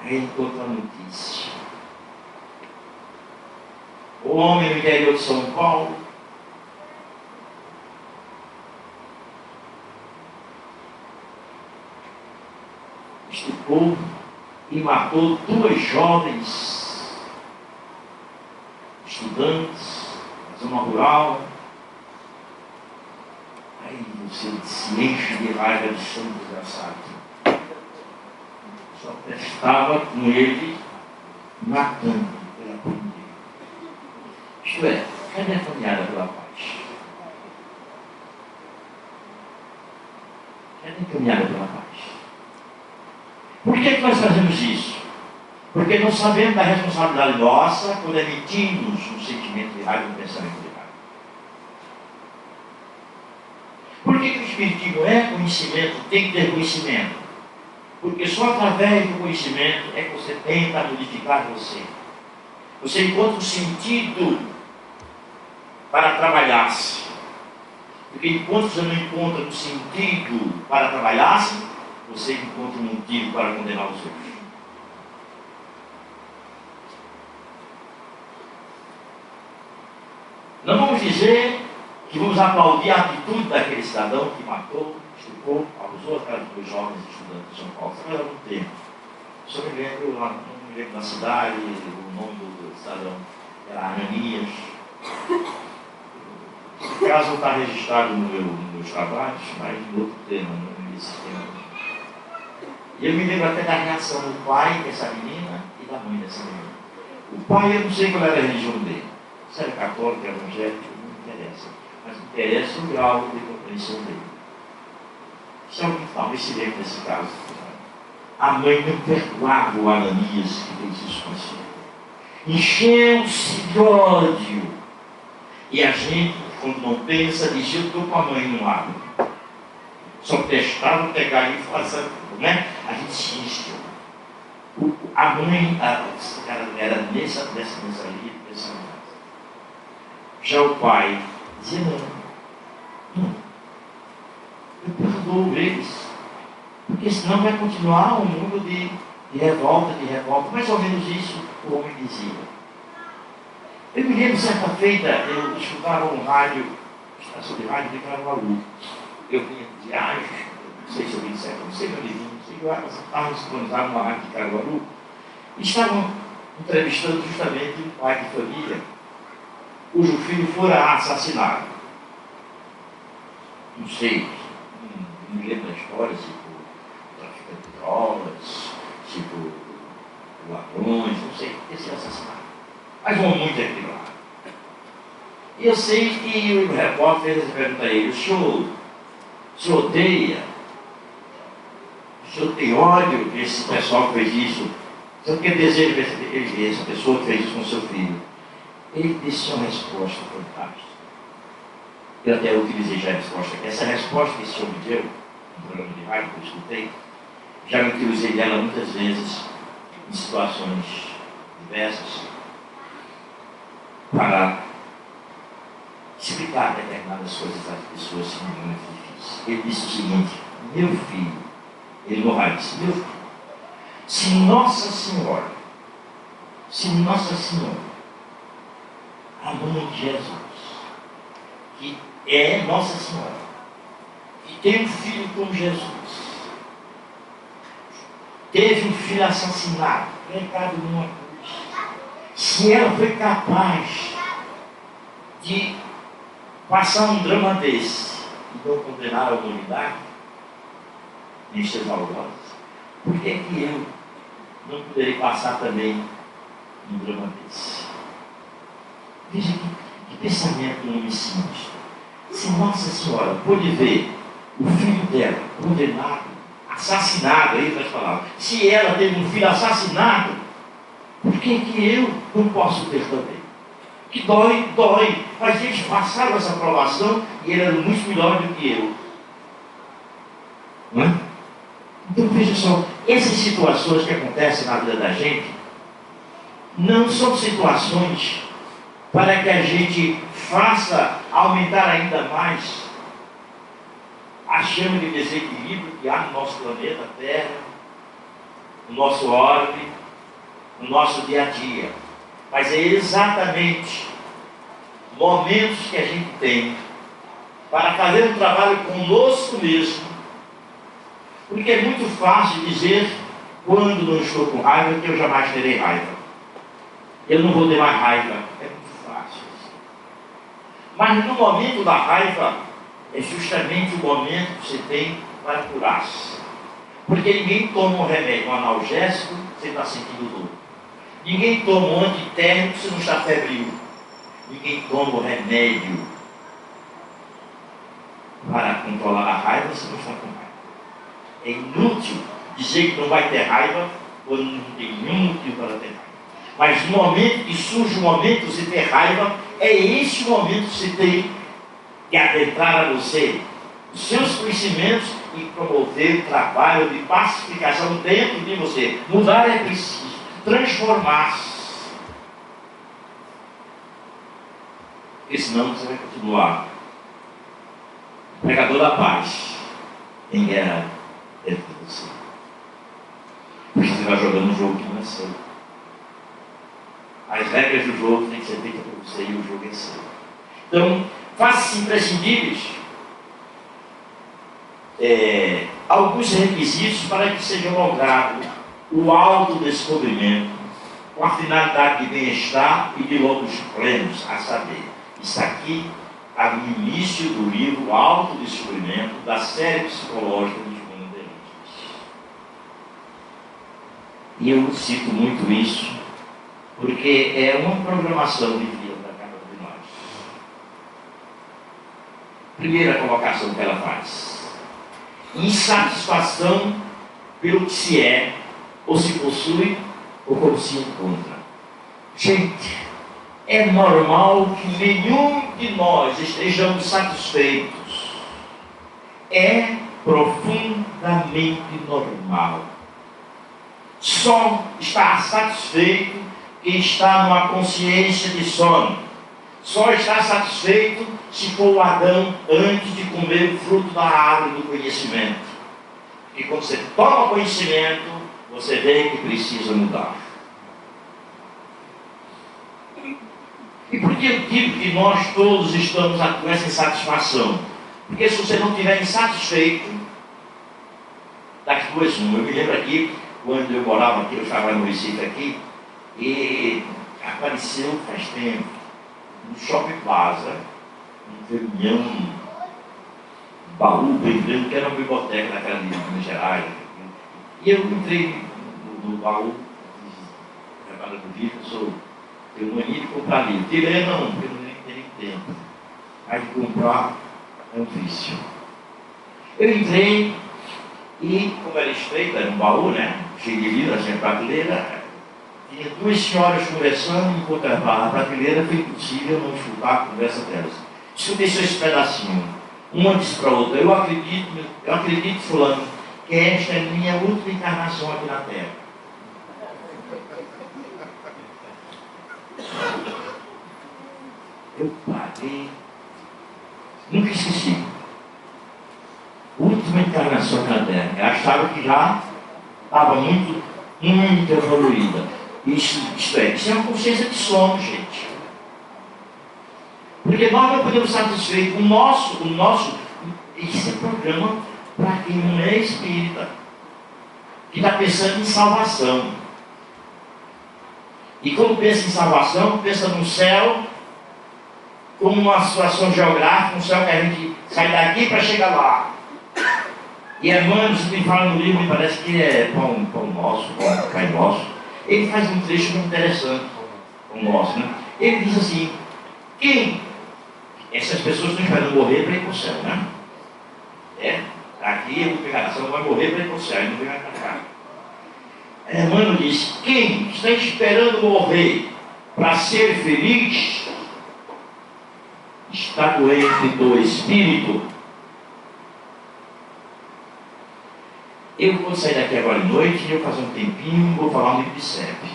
aí encontra a notícia. O homem no interior de São Paulo estuprou e matou 2 jovens estudantes da zona rural. Aí você se enche de raiva de sangue desgraçado. Só estava com ele matando pela bandeira. Isto é, cadê a caminhada pela paz? Cadê a caminhada pela paz? Por que nós fazemos isso? Porque não sabemos da responsabilidade nossa quando emitimos um sentimento de raiva e um pensamento de raiva. Por que o Espiritismo é conhecimento, tem que ter conhecimento? Porque só através do conhecimento é que você tenta modificar você. Você encontra um sentido para trabalhar-se. Porque enquanto você não encontra um sentido para trabalhar-se, você encontra um motivo para condenar os outros. Não vamos dizer que vamos aplaudir a atitude daquele cidadão que matou, estuprou, abusou aquelas 2 jovens estudantes de São Paulo. Foi há algum tempo. Só me lembro, não me lembro da cidade, o nome do cidadão era Ananias. Esse caso não está registrado nos meus trabalhos, mas em outro tema, nesse tema. E eu me lembro até da reação do pai dessa menina e da mãe dessa menina. O pai, eu não sei qual era a religião dele. Se era católico, evangélico, não interessa. Mas interessa o grau de compreensão dele. Se alguém talvez se lembre desse caso. A mãe não perdoava o Ananias que fez isso com a sua. Encheu-se de ódio. E a gente, quando não pensa, diz: eu estou com a mãe no lado. Só testava pegar e fazer, né? A gente se enche. A mãe, era nessa ali, pensando. Já o pai dizia, não, eu perdoo eles, porque senão vai continuar um mundo de revolta, mais ou menos isso o homem dizia. Eu me lembro, certa feita, eu escutava um rádio, estação de rádio de Caruaru. Eu vinha de viagem, não sei se eu vim certo, não sei onde vim, não sei que eu estava sintonizado numa rádio de Caruaru, e estavam entrevistando justamente um pai de família, cujo filho fora assassinado. Não sei, não me lembro da história, se por traficante de drogas, se por ladrões, não sei, esse assassinato. Mas vão muito aquilo lá. E eu sei que o repórter fez essa pergunta a ele: o senhor odeia? O senhor tem ódio desse pessoal que fez isso? O senhor quer deseja essa pessoa que fez isso com seu filho? Ele disse uma resposta fantástica. Eu até utilizei já a resposta. Essa resposta que esse homem deu, no programa de rádio que eu escutei, já me utilizei dela muitas vezes em situações diversas para explicar determinadas coisas às pessoas que são muito difíceis. Ele disse o seguinte: meu filho, ele no rádio disse, meu filho, se Nossa Senhora, a mãe de Jesus, que é Nossa Senhora, que tem um filho como Jesus, teve um filho assassinado, pregado numa cruz, se ela foi capaz de passar um drama desse e não condenar a humanidade, listas valorosas, por que eu não poderei passar também um drama desse? Veja que pensamento um homem simples. Se Nossa Senhora pôde ver o filho dela condenado, assassinado, aí das palavras, se ela teve um filho assassinado, por que eu não posso ter também? Que dói, mas eles passaram essa aprovação e ele era muito melhor do que eu. Não é? Então veja só, essas situações que acontecem na vida da gente não são situações para que a gente faça aumentar ainda mais a chama de desequilíbrio que há no nosso planeta Terra, no nosso orbe, no nosso dia a dia. Mas é exatamente momentos que a gente tem para fazer um trabalho conosco mesmo, porque é muito fácil dizer, quando não estou com raiva, que eu jamais terei raiva. Eu não vou ter mais raiva. É muito fácil. Mas no momento da raiva, é justamente o momento que você tem para curar-se. Porque ninguém toma um remédio, um analgésico, você está sentindo dor. Ninguém toma um antitérmico se não está febril. Ninguém toma um remédio para controlar a raiva se não está com raiva. É inútil dizer que não vai ter raiva quando não tem nenhum motivo para ter raiva. Mas no momento que surge o momento de você ter raiva, é esse momento que você tem que adentrar a você os seus conhecimentos e promover o trabalho de pacificação dentro de você. Mudar é preciso. Transformar-se. Porque senão você vai continuar pregador da paz em guerra dentro de você. Porque você vai jogando um jogo que não é seu. As regras do jogo têm que ser feitas por você e o jogo é seu. Então, faça-se imprescindíveis alguns requisitos para que seja logrado o autodescobrimento com a finalidade de bem-estar e de logros plenos, a saber, isso aqui está no início do livro Autodescobrimento da série psicológica de João Deleuze. E eu cito muito isso porque é uma programação de vida para cada um de nós. Primeira colocação que ela faz: insatisfação pelo que se é, ou se possui, ou como se encontra. Gente, é normal que nenhum de nós estejamos satisfeitos. É profundamente normal. Só está satisfeito quem está numa consciência de sono. Só está satisfeito se for o Adão antes de comer o fruto da árvore do conhecimento. E quando você toma conhecimento, você vê que precisa mudar. E por que eu digo que nós todos estamos com essa insatisfação? Porque se você não estiver insatisfeito, das duas uma. Eu me lembro aqui, quando eu morava aqui, eu estava no Recife aqui, e apareceu faz tempo, no Shopping Plaza, um reunião, um baú bem grande, que era uma biblioteca daquela de Minas Gerais. E eu entrei no baú, preparando o livro, tenho mania de comprar livro. Tirei não, porque eu não tenho tempo. Mas de comprar é um vício. Eu entrei e, como era estreito, era um baú, né? Cheio de livros, assim, prateleira. Tinha duas senhoras conversando, enquanto a prateleira foi impossível não escutar a conversa delas. Escutei só esse pedacinho. Uma disse para a outra: eu acredito, fulano, que esta é minha última encarnação aqui na Terra. Eu parei, nunca esqueci. Última encarnação aqui na Terra. Eu achava que já estava muito evoluída. Isso é uma consciência de sono, gente. Porque nós não podemos satisfeitos. O nosso, esse é programa para quem não é espírita, que está pensando em salvação. E quando pensa em salvação, pensa no céu como uma situação geográfica, um céu que a gente sai daqui para chegar lá. E Emmanuel, me fala no livro, me parece que é Pão Nosso, Pai Nosso. Ele faz um trecho muito interessante, Pão Nosso, né? Ele diz assim: essas pessoas estão esperando morrer para ir para o céu, né? Aqui a pegação vai morrer para ir para o céu, e não vem mais para cá. Emmanuel diz: quem está esperando morrer para ser feliz está doente do espírito. Eu vou sair daqui agora à noite e eu fazer um tempinho, vou falar um livro de Sepe,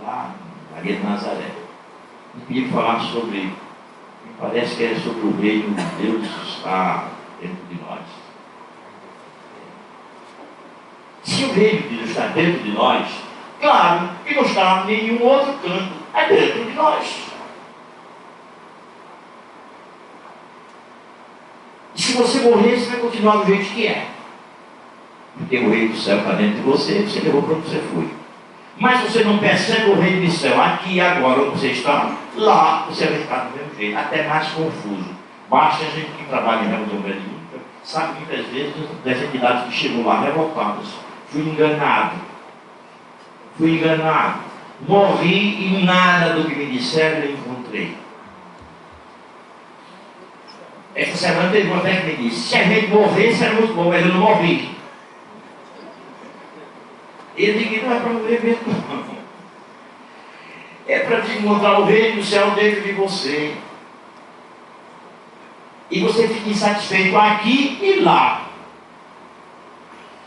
lá na Maria de Nazaré. Me pedi para falar sobre, me parece que é sobre o reino de Deus que está dentro de nós. Se o reino de Deus está dentro de nós, claro que não está em nenhum outro canto, é dentro de nós. E se você morrer, você vai continuar do jeito que é. Porque o reino do céu está dentro de você, você levou para onde você foi. Mas você não percebe o reino do céu aqui e agora, onde você está, lá você vai ficar do mesmo jeito, até mais confuso. Basta a gente que trabalha em reunião mediúnica, sabe muitas vezes das entidades que chegam lá revoltadas. Fui enganado. Morri e nada do que me disseram eu encontrei. Essa semana teve uma até que me disse: se a gente morresse era muito bom, mas eu não morri. Ele disse: não é para morrer mesmo, não. É para encontrar o reino do céu dentro de você. E você fica insatisfeito aqui e lá.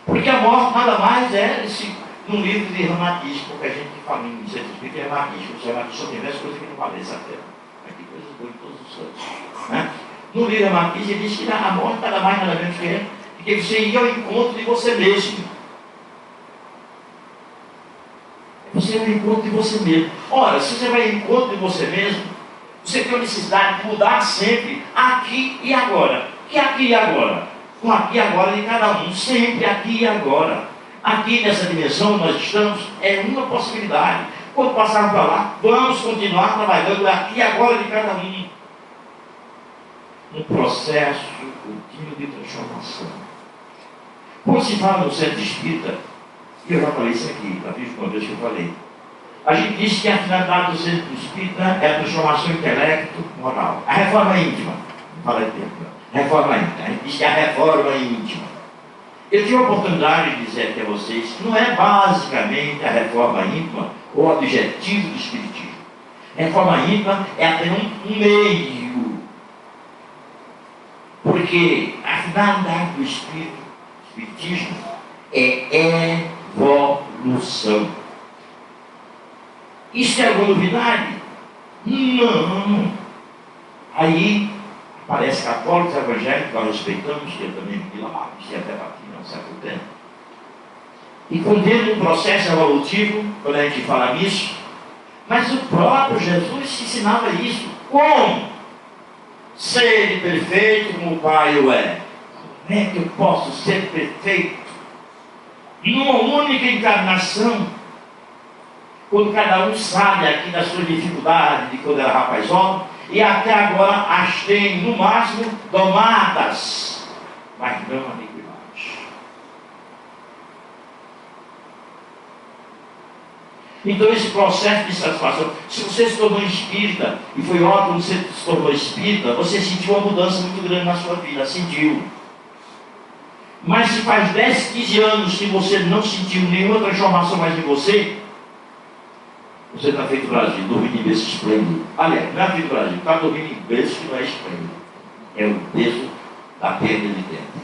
Porque a morte nada mais é num livro de reumatismo, porque a gente fala em centro espírita é reumatismo. Se o reumatismo só tivesse coisa que não valesse a pena. Aqui coisas boas em todos os santos, né? No livro de reumatismo ele diz que a morte nada mais nada menos que é que você ir ao encontro de você mesmo. Você é o encontro de você mesmo. Ora, se você vai ao encontro de você mesmo, você tem a necessidade de mudar sempre aqui e agora. Que aqui e agora? Com aqui e agora de cada um, sempre aqui e agora. Aqui nessa dimensão nós estamos, é uma possibilidade. Quando passarmos para lá, vamos continuar trabalhando aqui e agora de cada um. Um processo contínuo de transformação. Quando se fala no centro espírita, e eu já falei isso aqui, já fiz uma vez que eu falei, a gente diz que a finalidade do centro espírita é a transformação intelecto-moral. A reforma íntima, não fala de tempo, não. Reforma íntima, a gente diz que é a reforma íntima. Eu tive a oportunidade de dizer aqui a vocês, não é basicamente a reforma íntima o objetivo do espiritismo. A reforma íntima é apenas um meio. Porque a finalidade do espiritismo é evolução. noção. Isso é alguma novidade? Não. Aí aparece católicos evangélicos, nós respeitamos, que eu também vi lá, que até bati há um certo tempo. E condena um processo evolutivo, quando a gente fala nisso, mas o próprio Jesus ensinava isso. Como? Ser perfeito como o Pai o é. Como é que eu posso ser perfeito? Numa única encarnação, quando cada um sabe aqui da sua dificuldade, de quando era rapazão, e até agora as tem, no máximo, domadas, mas não a iniquidade. Então esse processo de satisfação, se você se tornou espírita, e foi ótimo você se tornou espírita, você sentiu uma mudança muito grande na sua vida, sentiu. Mas se faz 10, 15 anos que você não sentiu nenhuma transformação mais em você, você está feito Brasil, dormindo em berço esplêndido. Aliás, não é feito Brasil, está dormindo em berço que não é esplêndido. É o peso da perda de tempo.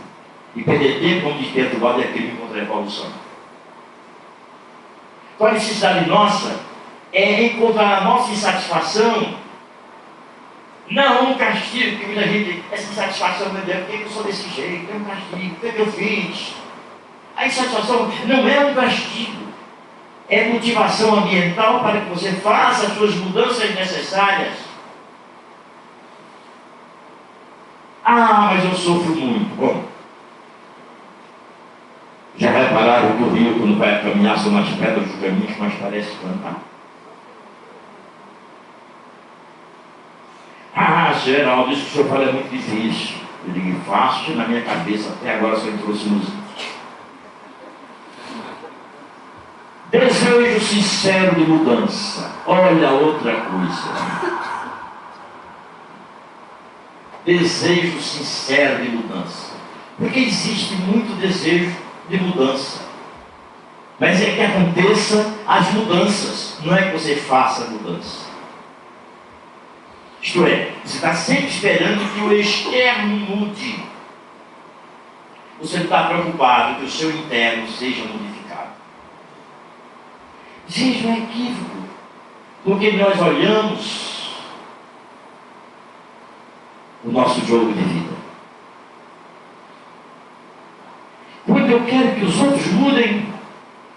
E perder tempo, como diz Pedro Valde, é crime contra a evolução. Então a necessidade nossa é encontrar a nossa insatisfação, não um castigo, porque muita gente, essa insatisfação, meu Deus, por que eu sou desse jeito? É um castigo, o que eu fiz? A insatisfação não é um castigo. É motivação ambiental para que você faça as suas mudanças necessárias. Ah, mas eu sofro muito. Bom, já repararam que o rio, quando vai caminhar, são as pedras do caminho que mais parece plantar? Ah, Geraldo, isso que o senhor fala é muito difícil. Eu digo, fácil na minha cabeça, até agora só trouxe música. Desejo sincero de mudança. Olha outra coisa. Desejo sincero de mudança. Porque existe muito desejo de mudança. Mas é que aconteça as mudanças. Não é que você faça a mudança. Isto é, você está sempre esperando que o externo mude. Você não está preocupado que o seu interno seja modificado. Gente, é um equívoco, porque nós olhamos o nosso jogo de vida. Quando eu quero que os outros mudem,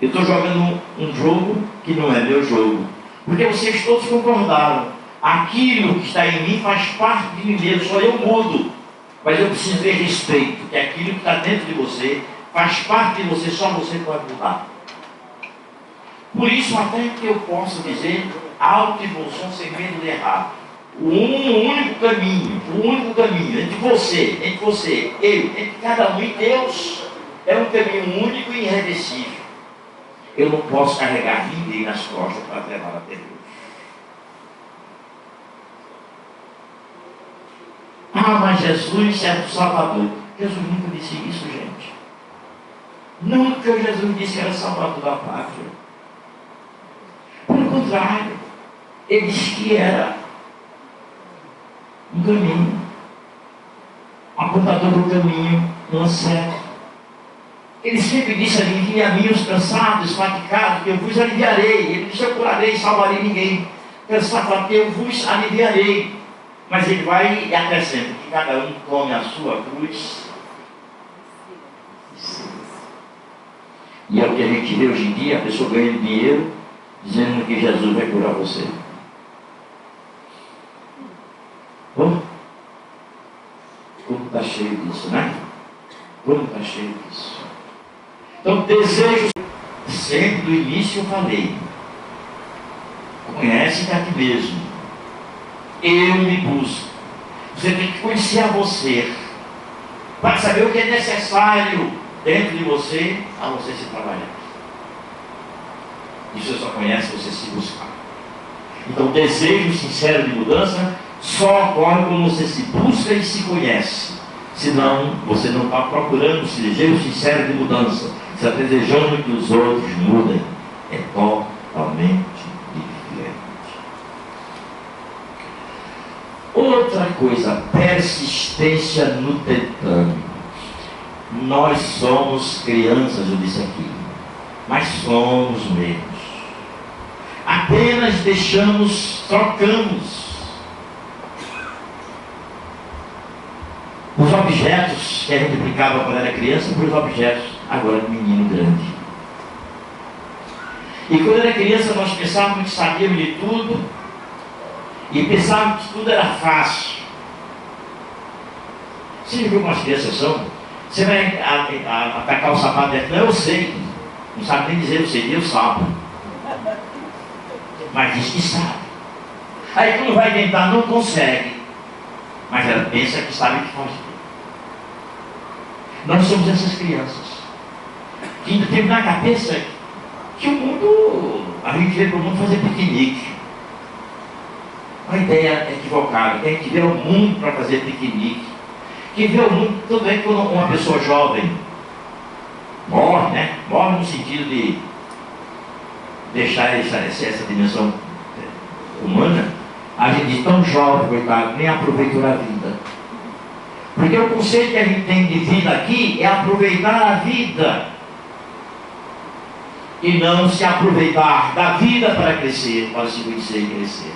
eu estou jogando um jogo que não é meu jogo, porque vocês todos concordaram, aquilo que está em mim faz parte de mim mesmo, só eu mudo, mas eu preciso ter respeito, que aquilo que está dentro de você faz parte de você, só você pode mudar. Por isso, até que eu posso dizer, autoevolução sem medo de errar. O único caminho entre você, eu, entre cada um e Deus, é um caminho único e irreversível. Eu não posso carregar ninguém nas costas para levar até Deus. Ah, mas Jesus é o Salvador. Jesus nunca disse isso, gente. Nunca Jesus disse que era Salvador da pátria. Pelo contrário, ele disse que era um caminho, apontador do caminho, não é certo. Ele sempre disse: aliviai a mim os cansados, fatigados, que eu vos aliviarei. Ele disse: eu curarei e salvarei ninguém. Cansado, que eu vos aliviarei. Mas ele vai e acrescenta que cada um tome a sua cruz. E é o que a gente vê hoje em dia, a pessoa ganhando dinheiro, dizendo que Jesus vai curar você. Como está cheio disso, né? Como está cheio disso. Então, desejo, sempre do início eu falei, conhece-te a ti mesmo. Eu me busco. Você tem que conhecer a você, para saber o que é necessário dentro de você, a você se trabalhar. Isso você só conhece se você se buscar. Então, o desejo sincero de mudança só ocorre quando você se busca e se conhece. Senão, você não está procurando esse desejo sincero de mudança. Você está desejando que os outros mudem. É totalmente diferente. Outra coisa, persistência no tentando. Nós somos crianças, eu disse aqui. mas somos o mesmo. Apenas trocamos os objetos que a gente brincava quando era criança por os objetos agora de menino grande. E quando era criança nós pensávamos que sabíamos de tudo e pensávamos que tudo era fácil. Você já viu como as crianças são? Você vai atacar o sapato dentro? Não, eu sei. Não sabe nem dizer eu sei, Deus sabe. Mas diz que sabe. Aí quando vai tentar, não consegue. Mas ela pensa que sabe o que faz. Nós somos essas crianças que ainda temos na cabeça que o mundo, a gente veio para o mundo fazer piquenique. Uma ideia equivocada, que a gente veio ao mundo para fazer piquenique. Que vê o mundo também quando uma pessoa jovem morre, né? Morre no sentido de deixar essa dimensão humana. A gente diz, tão jovem, coitado, nem aproveitou a vida. Porque o conceito que a gente tem de vida aqui é aproveitar a vida. E não se aproveitar da vida para crescer, para se conhecer e crescer.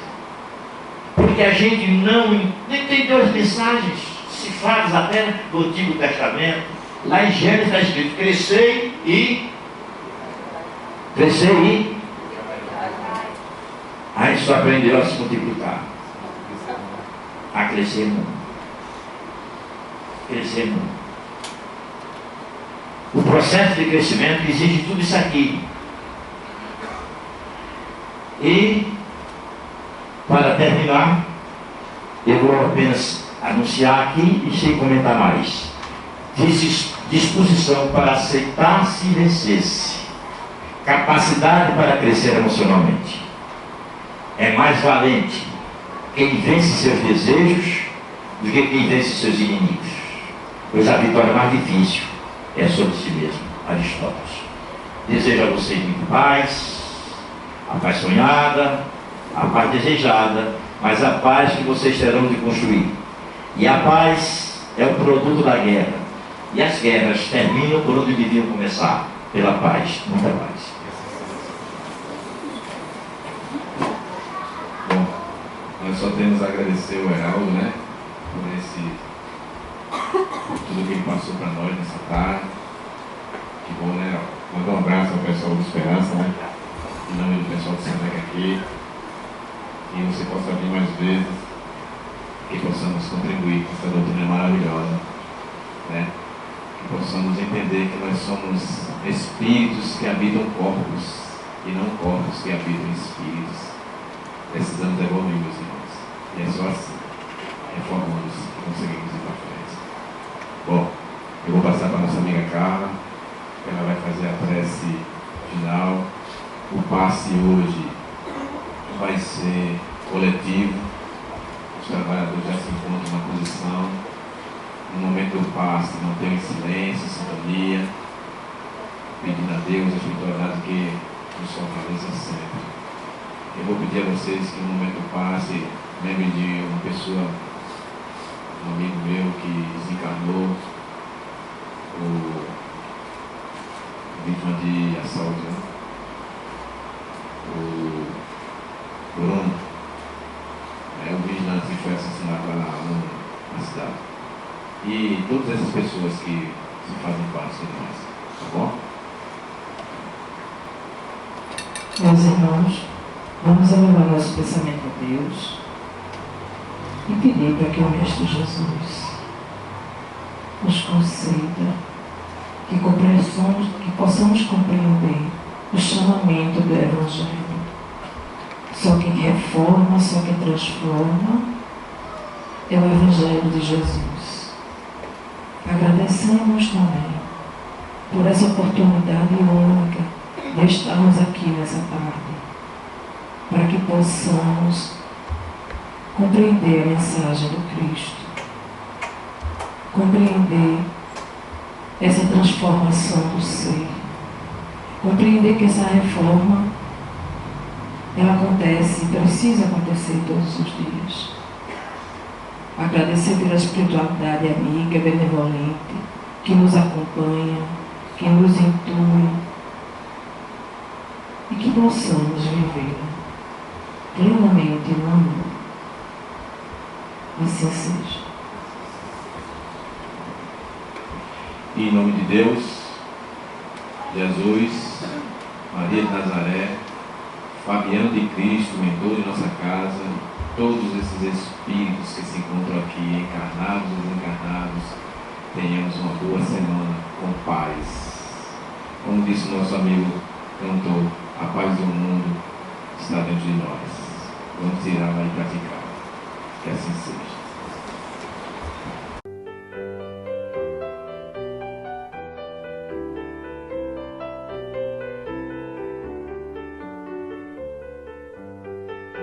Porque a gente não entendeu as mensagens cifradas até do Antigo Testamento. Lá em Gênesis está escrito, crescei e aí só aprendeu a se multiplicar. A crescer não. Crescer não. O processo de crescimento exige tudo isso aqui. E para terminar, eu vou apenas anunciar aqui e sem comentar mais. Disposição para aceitar-se e vencer-se. Capacidade para crescer emocionalmente. É mais valente quem vence seus desejos do que quem vence seus inimigos. Pois a vitória mais difícil é sobre si mesmo. Aristóteles. Desejo a vocês muito paz, a paz sonhada, a paz desejada, mas a paz que vocês terão de construir. E a paz é o produto da guerra. E as guerras terminam por onde deviam começar, pela paz, muita paz. Bom, nós só temos a agradecer o Heraldo, né, por tudo que ele passou para nós nessa tarde. Que bom, né, Heraldo? Manda um abraço ao pessoal do Esperança, né, em nome do pessoal do Senec aqui. E você possa vir mais vezes, que possamos contribuir com essa doutrina maravilhosa, né? Que possamos entender que nós somos espíritos que habitam corpos e não corpos que habitam espíritos. Precisamos evoluir, meus irmãos. E é só assim, reformando-se, que conseguimos ir para frente. Bom, eu vou passar para a nossa amiga Carla, que ela vai fazer a prece final. O passe hoje vai ser coletivo. Os trabalhadores já se encontram na posição. No momento do passe, mantenham em silêncio, sintonia, pedindo a Deus, a espiritualidade que nos fortaleça sempre. Eu vou pedir a vocês que no momento do passe, lembrem de uma pessoa, um amigo meu que desencarnou, vítima de assalto, né? O Bruno, o vigilante que foi assassinado lá na cidade. E todas essas pessoas que se fazem parte de nós, tá bom? Meus irmãos, vamos elevar nosso pensamento a Deus e pedir para que o Mestre Jesus nos conceda que possamos compreender o chamamento do Evangelho. Só quem reforma, só quem transforma é o Evangelho de Jesus. Agradecemos também por essa oportunidade única de estarmos aqui nessa tarde, para que possamos compreender a mensagem do Cristo, compreender essa transformação do ser, compreender que essa reforma ela acontece, precisa acontecer todos os dias. Agradecer pela espiritualidade amiga, benevolente, que nos acompanha, que nos intui, e que possamos viver plenamente no amor. Assim seja. E em nome de Deus, Jesus, Maria de Nazaré, Fabiano de Cristo, mentor de nossa casa, todos esses espíritos que se encontram aqui, encarnados e desencarnados, tenhamos uma boa semana com paz. Como disse o nosso amigo cantor, a paz do mundo está dentro de nós. Vamos tirar lá e praticar. Que assim seja.